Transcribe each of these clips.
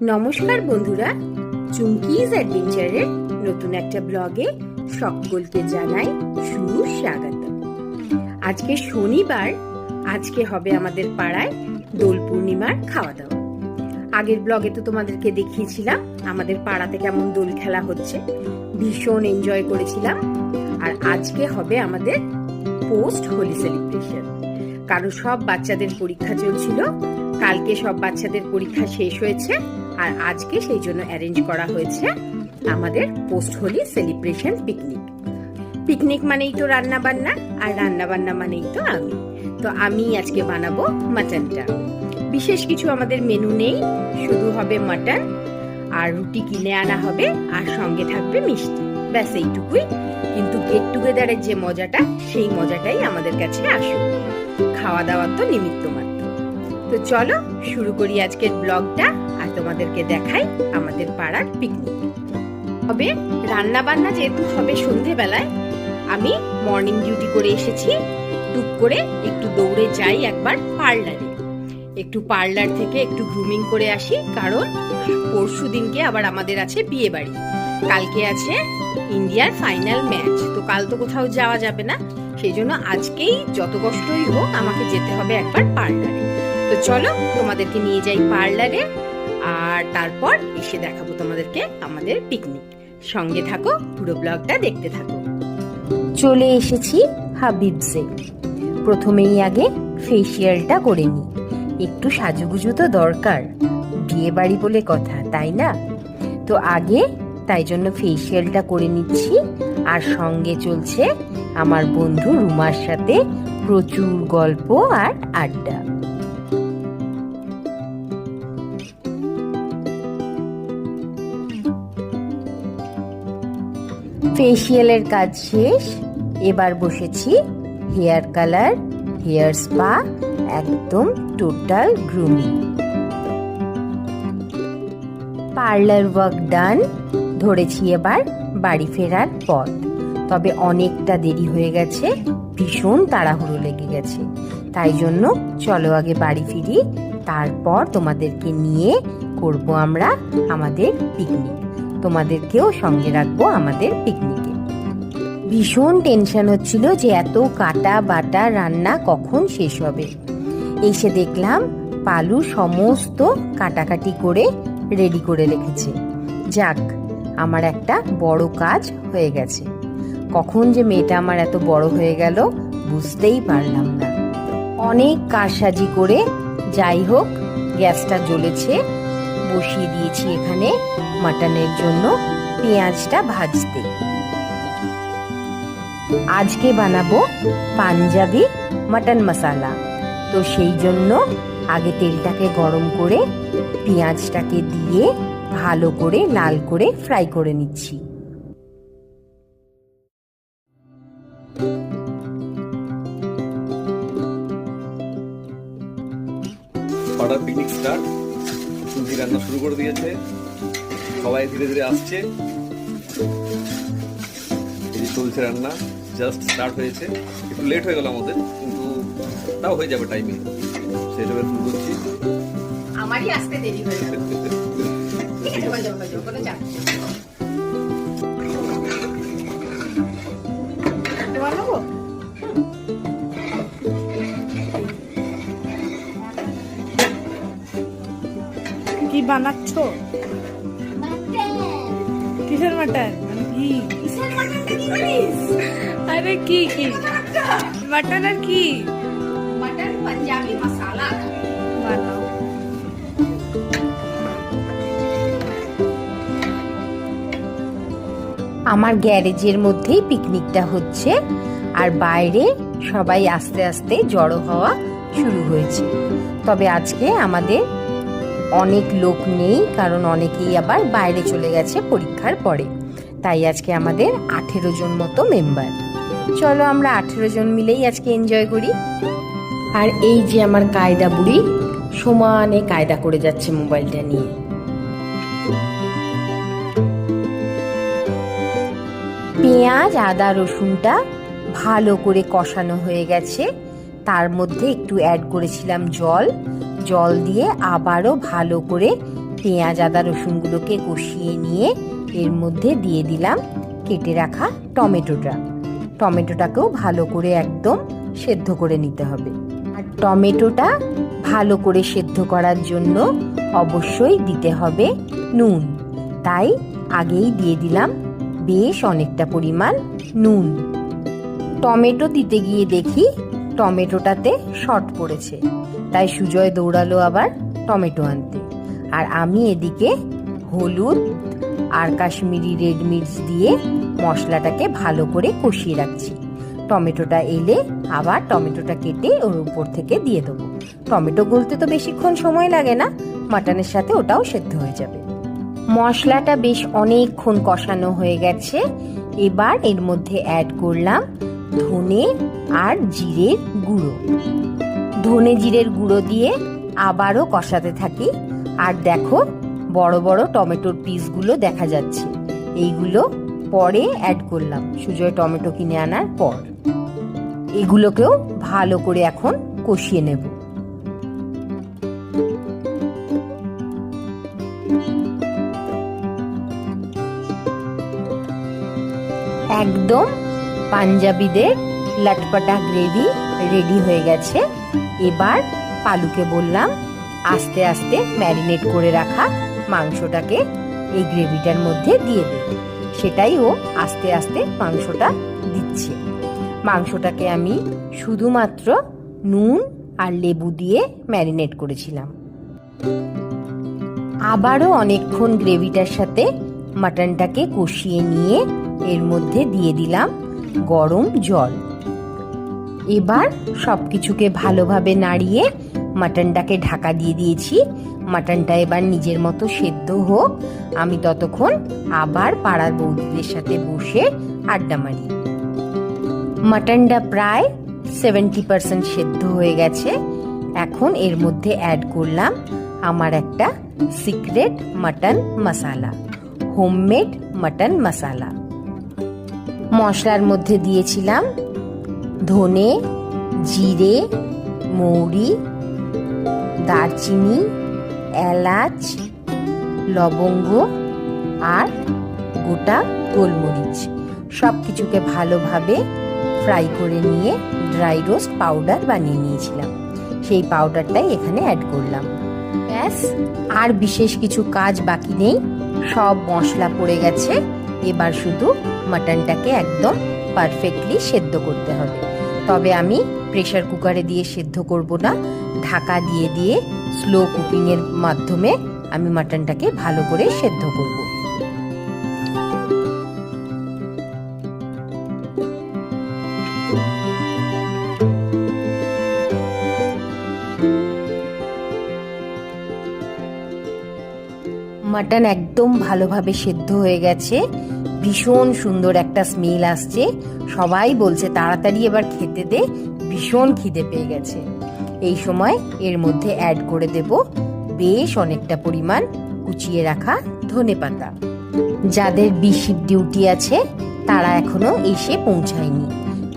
নমস্কার বন্ধুরা, চুমকিজ অ্যাডভেঞ্চারের নতুন একটা ব্লগে সকলকে জানাই সুস্বাগত। আজকে শনিবার, আজকে হবে আমাদের পাড়ায় দোল পূর্ণিমার খাওয়া দাওয়া। আগের ব্লগে তো তোমাদেরকে দেখিয়েছিলাম আমাদের পাড়াতে কেমন দোল খেলা হচ্ছে, ভীষণ এনজয় করেছিলাম। আর আজকে হবে আমাদের পোস্ট হোলি সেলিব্রেশন, কারণ সব বাচ্চাদের পরীক্ষা চলছিল। কালকে সব বাচ্চাদের পরীক্ষা শেষ হয়েছে, আর আজকে সেই জন্য অ্যারেঞ্জ করা হয়েছে আমাদের post Holi celebration picnic. Picnic মানেই তো রান্না বান্না, আর রান্না বান্না মানেই তো আমি আজকে বানাবো মাটনটা। বিশেষ কিছু আমাদের মেনু নেই, শুধু হবে মাটন আর রুটি কিনে আনা হবে, আর সঙ্গে থাকবে মিষ্টি, ব্যাস এইটুকুই। কিন্তু গেট টুগেদারের যে মজাটা, সেই মজাটাই আমাদের কাছে আসুক, খাওয়া দাওয়ার তো নিমিত্ত মাত্র। তো চলো শুরু করি আজকের ব্লগটা, আর তোমাদেরকে দেখাই আমাদের পাড়ার পিকনিক। হবে রান্না বান্না যেহেতু হবে সন্ধেবেলায়, আমি মর্নিং ডিউটি করে এসেছি, টুক করে একটু দৌড়ে যাই একবার পার্লারে, একটু পার্লার থেকে একটু গ্রুমিং করে আসি, কারণ পরশু দিনকে আবার আমাদের আছে বিয়ে বাড়ি, কালকে আছে ইন্ডিয়ার ফাইনাল ম্যাচ। তো কাল তো কোথাও যাওয়া যাবে না, সেই জন্য আজকেই যত কষ্টই হোক আমাকে যেতে হবে একবার পার্লারে। তো চলো তোমাদেরকে নিয়ে যাই পার্লারে, আর তারপর এসে দেখাবো তোমাদেরকে আমাদের পিকনিক। সঙ্গে থাকো, পুরো ব্লগটা দেখতে থাকো। চলে এসেছি হাবিবসে। প্রথমেই আগে ফেসিয়ালটা করে নিই, একটু সাজুগুজু তো দরকার, বিয়ে বাড়ি বলে কথা, তাই না? তো আগে তাই জন্য ফেসিয়ালটা করে নিচ্ছি, আর সঙ্গে চলছে আমার বন্ধু রুমার সাথে প্রচুর গল্প আর আড্ডা। ফেসিয়ালের কাজ শেষ, এবার বসেছি হেয়ার কালার, হেয়ার স্পা, একদম total grooming. Parlour work done, ধরেছি এবার বাড়ি ফেরার পথ। তবে অনেকটা দেরি হয়ে গেছে, ভীষণ তাড়াহুড়ো লেগে গেছে, তাই জন্য চলো আগে বাড়ি ফিরি, তারপর তোমাদেরকে নিয়ে করব আমরা আমাদের পিকনিক। তোমাদেরকেও সঙ্গে রাখবো আমাদের পিকনিকে। ভীষণ টেনশন হচ্ছিল যে এত কাটা বাটা রান্না কখন শেষ হবে। এসে দেখলাম পালু সমস্ত কাটাকাটি করে রেডি করে রেখেছে। যাক, আমার একটা বড় কাজ হয়ে গেছে। কখন যে মেয়েটা আমার এত বড় হয়ে গেল বুঝতেই পারলাম না। অনেক কারসাজি করে যাই হোক গ্যাসটা জ্বলেছে, বসিয়ে দিয়েছি এখানে মাটনের জন্য পেঁয়াজটা ভাজতে। আজকে বানাবো পাঞ্জাবি মাটন মশলা, তো সেই জন্য আগে তেলটাকে গরম করে পেঁয়াজটাকে দিয়ে ভালো করে লাল করে ফ্রাই করে নিচ্ছি। পাড়ার পিকনিক স্টার্ট, চুমকি রান্না শুরু করে দিয়েছে, সবাই ধীরে ধীরে আসছে। এই চলছে রান্না, জাস্ট স্টার্ট হয়েছে, একটু লেট হয়ে গেল আমাদের, কিন্তু তাও হয়ে যাবে টাইমে, সেভাবে শুরু করছি। আমারই আসতে দেরি হয়ে গেল, ঠিক আছে, হয়ে যাবে, কোনো চাপ নেই। কি বানাচ্ছ? কিসের মাটন? আরে কি কি মাটন? আর কি মাটন পাঞ্জাবি মশলা বানাও? আমার গ্যারেজের মধ্যেই পিকনিকটা হচ্ছে, আর বাইরে সবাই আস্তে আস্তে জড়ো হওয়া শুরু হয়েছে। তবে আজকে আমাদের অনেক লোক নেই, কারণ অনেকেই আবার বাইরে চলে গেছে পরীক্ষার পরে, তাই আজকে আমাদের 18 জন মতো মেম্বার। চলো আমরা 18 জন মিলেই আজকে এনজয় করি। আর এই যে আমার কায়দা বুড়ি সমানে কায়দা করে যাচ্ছে মোবাইলটা নিয়ে। পেঁয়াজ আদা রসুনটা ভালো করে কষানো হয়ে গেছে, তার মধ্যে একটু অ্যাড করেছিলাম জল, জল দিয়ে আবারও ভালো করে পেঁয়াজ আদা রসুনগুলোকে কষিয়ে নিয়ে এর মধ্যে দিয়ে দিলাম কেটে রাখা টমেটোটা। টমেটোটাকেও ভালো করে একদম সেদ্ধ করে নিতে হবে। আর টমেটোটা ভালো করে সেদ্ধ করার জন্য অবশ্যই দিতে হবে নুন। তাই আগেই দিয়ে দিলাম বেশ অনেকটা পরিমাণ নুন। টমেটো দিতে গিয়ে দেখি টমেটোটাতে শর্ট পড়েছে, তাই সুজয় দৌড়ালো আবার টমেটো আনতে। আর আমি এদিকে হলুদ আর কাশ্মীরি রেড মির্চ দিয়ে মশলাটাকে ভালো করে কষিয়ে রাখছি। টমেটোটা এলে আবার টমেটোটা কেটে ওর উপর থেকে দিয়ে দেবো। টমেটো গলতে তো বেশিক্ষণ সময় লাগে না, মাটনের সাথে ওটাও সেদ্ধ হয়ে যাবে। মশলাটা বেশ অনেকক্ষণ কষানো হয়ে গেছে। এবার এর মধ্যে অ্যাড করলাম ধনে আর জিরের গুঁড়ো। ধনে জিরের গুঁড়ো দিয়ে আবারও কষাতে থাকি। আর দেখো বড় বড় টমেটোর পিসগুলো দেখা যাচ্ছে, এইগুলো পরে অ্যাড করলাম সুজয় টমেটো কিনে আনার পর। এগুলোকেও ভালো করে এখন কষিয়ে নেব। একদম পাঞ্জাবিদের লটপটা গ্রেভি রেডি হয়ে গেছে। এবার পালুকে বললাম আস্তে আস্তে ম্যারিনেট করে রাখা মাংসটাকে এই গ্রেভিটার মধ্যে দিয়ে দে। সেটাই ও আস্তে আস্তে মাংসটা দিচ্ছে। মাংসটাকে আমি শুধুমাত্র নুন আর লেবু দিয়ে ম্যারিনেট করেছিলাম। আবারও অনেকক্ষণ গ্রেভিটার সাথে মাটনটাকে কষিয়ে নিয়ে এর মধ্যে দিয়ে দিলাম গরম জল। এবার সবকিছুকে ভালোভাবে নাড়িয়ে মাটনটাকে ঢাকা দিয়ে দিয়েছি। মাটনটা এবার নিজের মতো সেদ্ধ হোক, আমি ততক্ষণ আবার পাড়ার বৌদিদের সাথে বসে আড্ডা মারি। মাটনটা প্রায় 70% সেদ্ধ হয়ে গেছে। এখন এর মধ্যে অ্যাড করলাম আমার একটা সিক্রেট মাটন মশলা, হোমমেড মাটন মশলা। মশলার মধ্যে দিয়েছিলাম ধনে, জিরে, মৌরি, দারচিনি, এলাচ, লবঙ্গ আর গোটা গোলমরিচ। সব কিছুকে ভালোভাবে ফ্রাই করে নিয়ে ড্রাই রোস্ট পাউডার বানিয়ে নিয়েছিলাম, সেই পাউডারটাই এখানে অ্যাড করলাম। ব্যাস, আর বিশেষ কিছু কাজ বাকি নেই, সব মশলা পড়ে গেছে। এবার শুধু মাটনটাকে একদম পারফেক্টলি সেদ্ধ করতে হবে। তবে আমি প্রেসার কুকারে দিয়ে সেদ্ধ করব না, ঢাকা দিয়ে দিয়ে স্লো কুকিংয়ের মাধ্যমে আমি মাটনটাকে ভালো করে সেদ্ধ করব। মাটন একদম ভালোভাবে সেদ্ধ হয়ে গেছে, ভীষণ সুন্দর একটা স্মেল আসছে। সবাই বলছে তাড়াতাড়ি এবার খেতে দে, ভীষণ খিদে পেয়ে গেছে। এই সময় এর মধ্যে অ্যাড করে দেব বেশ অনেকটা পরিমাণ কুচিয়ে রাখা ধনেপাতা। যাদের বিশিপ ডিউটি আছে তারা এখনো এসে পৌঁছায়নি,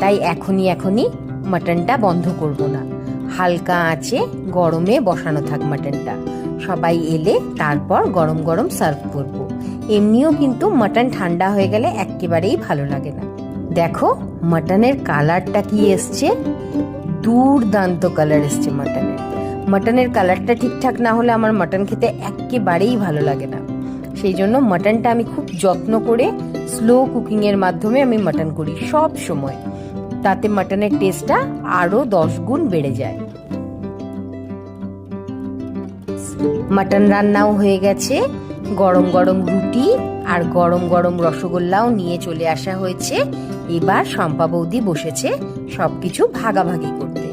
তাই এখনই মাটনটা বন্ধ করব না, হালকা আঁচে গরমে বসানো থাক মাটনটা। সবাই এলে তারপর গরম গরম সার্ভ করব। এমনিও কিন্তু মাটন ঠান্ডা হয়ে গেলে একেবারেই ভালো লাগে না। দেখো মাটনের কালারটা কি এসছে, দুর্দান্ত কালার এসছে মাটনের। মাটনের কালারটা ঠিকঠাক না হলে আমার মাটন খেতে একেবারেই ভালো লাগে না। সেই জন্য মাটনটা আমি খুব যত্ন করে স্লো কুকিংয়ের মাধ্যমে আমি মাটন করি সব সময়, তাতে মাটনের টেস্টটা আরো 10 গুণ বেড়ে যায়। মাটন রান্নাও হয়ে গেছে, গরম গরম রুটি আর গরম গরম রসগোল্লাও নিয়ে চলে আসা হয়েছে। এবার শম্পা বৌদি বসেছে সবকিছু ভাগাভাগি করতে।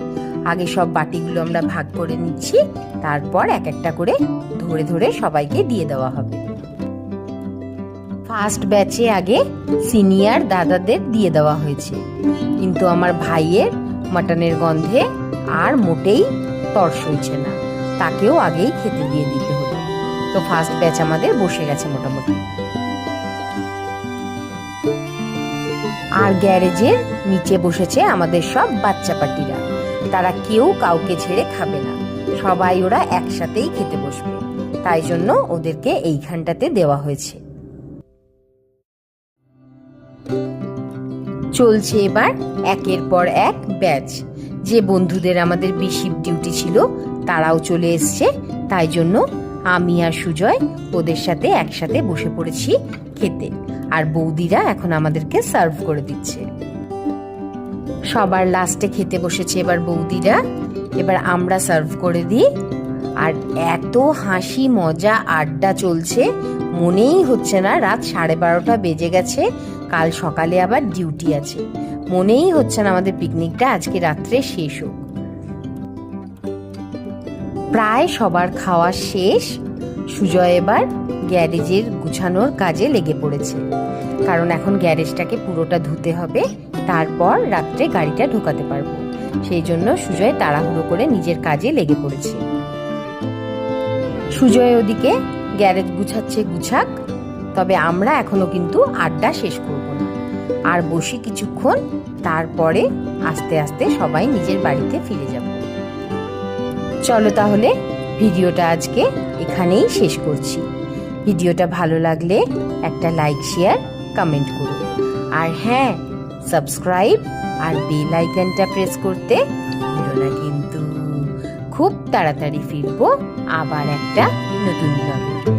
আগে সব বাটিগুলো আমরা ভাগ করে নিচ্ছি, তারপর এক একটা করে ধরে ধরে সবাইকে দিয়ে দেওয়া হবে। ফার্স্ট ব্যাচে আগে সিনিয়র দাদাদের দিয়ে দেওয়া হয়েছে, কিন্তু আমার ভাইয়ের মাটনের গন্ধে আর মোটেই তর সইছে না, তাকেও আগেই খেতে দিয়ে দিতে হলো। তো ফার্স্ট ব্যাচ আমাদের বসে গেছে মোটামুটি। আর গ্যারেজের নিচে বসেছে আমাদের সব বাচ্চা পার্টিরা, তারা কেউ কাউকে ছেড়ে খাবে না, সবাই ওরা একসাথেই খেতে বসবে। তাই জন্য ওদেরকে এইখানটাতে দেওয়া হয়েছে। চলছে এবার একের পর এক ব্যাচ। যে বন্ধুদের আমাদের শিফট ডিউটি ছিল তারাও চলে এসছে, তাই জন্য আমি আর সুজয় ওদের সাথে একসাথে বসে পড়েছি খেতে, আর বৌদিরা এখন আমাদেরকে সার্ভ করে দিচ্ছে। সবার লাস্টে খেতে বসেছে এবার বৌদিরা, এবার আমরা সার্ভ করে দিই। আর এত হাসি মজা আড্ডা চলছে, মনেই হচ্ছে না রাত 12:30 বেজে গেছে, কাল সকালে আবার ডিউটি আছে। মনেই হচ্ছে না আমাদের পিকনিকটা আজকে রাত্রে শেষ হোক। প্রায় সবার খাওয়া শেষ। সুজয় এবার গ্যারেজের গুছানোর কাজে লেগে পড়েছে, কারণ এখন গ্যারেজটাকে পুরোটা ধুতে হবে, তারপর রাত্রে গাড়িটা ঢোকাতে পারবো। সেই জন্য সুজয় তাড়াহুড়ো করে নিজের কাজে লেগে পড়েছে। সুজয় ওদিকে গ্যারেজ গুছাচ্ছে, গুছাক, তবে আমরা এখনো কিন্তু আড্ডা শেষ করব না, আর বসি কিছুক্ষণ, তারপরে আস্তে আস্তে সবাই নিজের বাড়িতে ফিরে যাব। চলো তাহলে ভিডিওটা আজকে এখানেই শেষ করছি। ভিডিওটা ভালো লাগলে একটা লাইক, শেয়ার, কমেন্ট করুন, আর হ্যাঁ, সাবস্ক্রাইব আর বেল আইকনটা প্রেস করতে ভুলো না কিন্তু। খুব তাড়াতাড়ি ফিরবো আবার একটা নতুন ব্লগে।